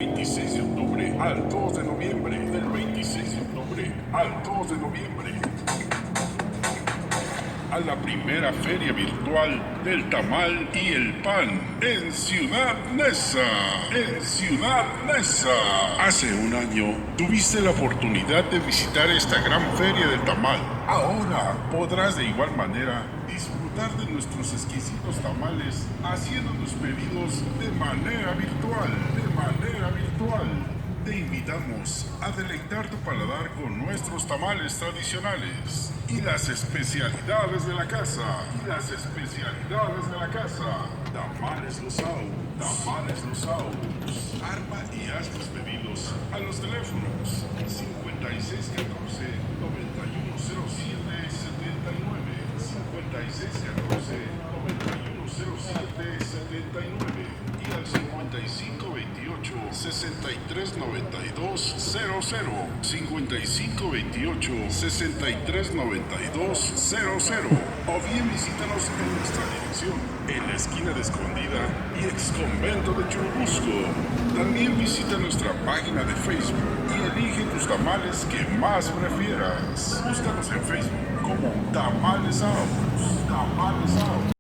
26 de octubre al 2 de noviembre, del 26 de octubre al 2 de noviembre, a la primera feria virtual del tamal y el pan en Ciudad Neza. En Ciudad Neza. Hace un año tuviste la oportunidad de visitar esta gran feria del tamal. Ahora podrás de igual manera disfrutar de nuestros exquisitos tamales haciendo tus pedidos de manera virtual. Te invitamos a deleitar tu paladar con nuestros tamales tradicionales y las especialidades de la casa. Tamales Los Aus. Arma y haz tus pedidos a los teléfonos 5614-9107-79, 5614-9107-79 y al 5528-639200, 5528-639200, o bien visítanos en nuestra dirección en la esquina de Escondida y ex convento de Churubusco. También visita nuestra página de Facebook y elige tus tamales que más prefieras. Búscanos en Facebook como Tamales Aus.